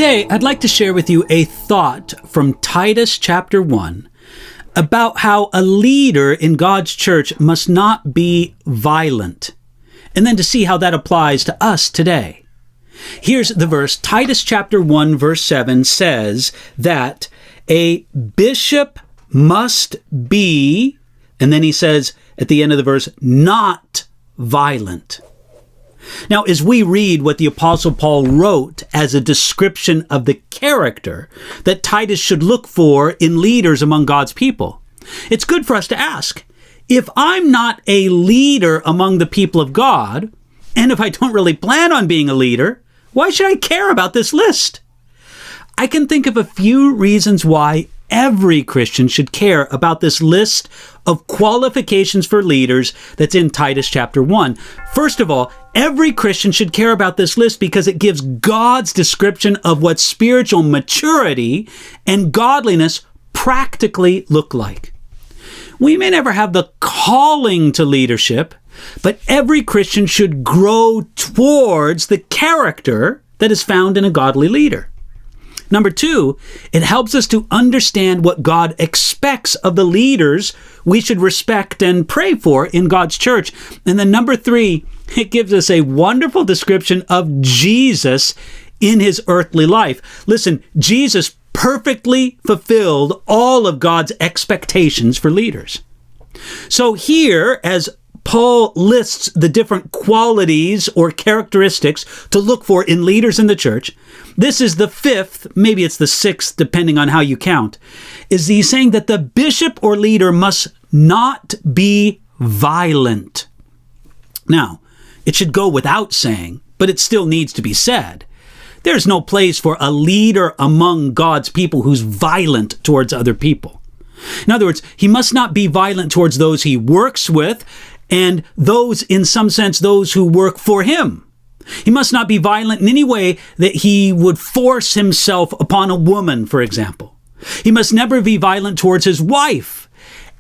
Today, I'd like to share with you a thought from Titus chapter 1 about how a leader in God's church must not be violent, and then to see how that applies to us today. Here's the verse. Titus chapter 1 verse 7 says that a bishop must be, and then he says at the end of the verse, not violent. Now, as we read what the Apostle Paul wrote as a description of the character that Titus should look for in leaders among God's people, it's good for us to ask, if I'm not a leader among the people of God, and if I don't really plan on being a leader, why should I care about this list? I can think of a few reasons why every Christian should care about this list of qualifications for leaders that's in Titus chapter 1. First of all, every Christian should care about this list because it gives God's description of what spiritual maturity and godliness practically look like. We may never have the calling to leadership, but every Christian should grow towards the character that is found in a godly leader. Number two, it helps us to understand what God expects of the leaders we should respect and pray for in God's church. And then number three, it gives us a wonderful description of Jesus in his earthly life. Listen, Jesus perfectly fulfilled all of God's expectations for leaders. So here, as Paul lists the different qualities or characteristics to look for in leaders in the church, this is the fifth, maybe it's the sixth, depending on how you count, is he's saying that the bishop or leader must not be violent. Now, it should go without saying, but it still needs to be said. There's no place for a leader among God's people who's violent towards other people. In other words, he must not be violent towards those he works with, and those, in some sense, those who work for him. He must not be violent in any way that he would force himself upon a woman, for example. He must never be violent towards his wife.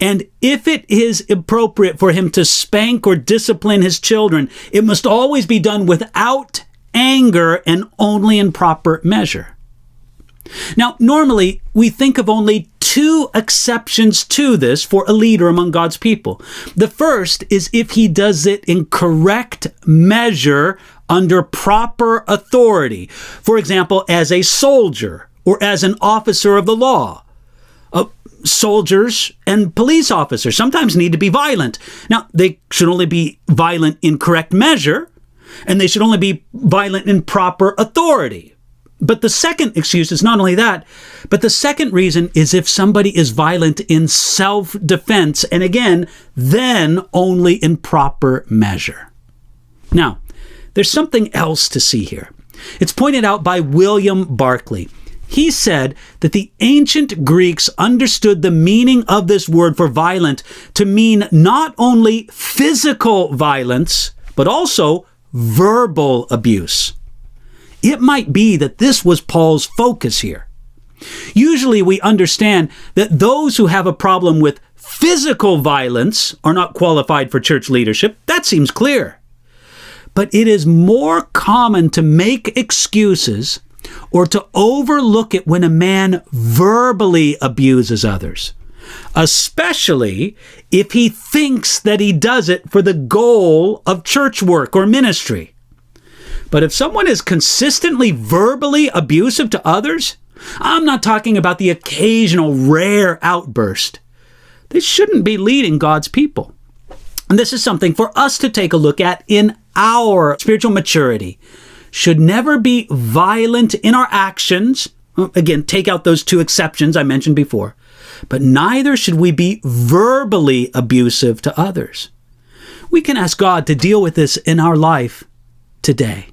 And if it is appropriate for him to spank or discipline his children, it must always be done without anger and only in proper measure. Now, normally, we think of only two exceptions to this for a leader among God's people. The first is if he does it in correct measure under proper authority. For example, as a soldier or as an officer of the law. Soldiers and police officers sometimes need to be violent. Now, they should only be violent in correct measure, and they should only be violent in proper authority. But the second excuse is not only that, but the second reason is if somebody is violent in self-defense, and again, then only in proper measure. Now, there's something else to see here. It's pointed out by William Barclay. He said that the ancient Greeks understood the meaning of this word for violent to mean not only physical violence, but also verbal abuse. It might be that this was Paul's focus here. Usually we understand that those who have a problem with physical violence are not qualified for church leadership. That seems clear. But it is more common to make excuses or to overlook it when a man verbally abuses others, especially if he thinks that he does it for the goal of church work or ministry. But if someone is consistently verbally abusive to others, I'm not talking about the occasional rare outburst. They shouldn't be leading God's people. And this is something for us to take a look at in our spiritual maturity. Should never be violent in our actions. Again, take out those two exceptions I mentioned before. But neither should we be verbally abusive to others. We can ask God to deal with this in our life today.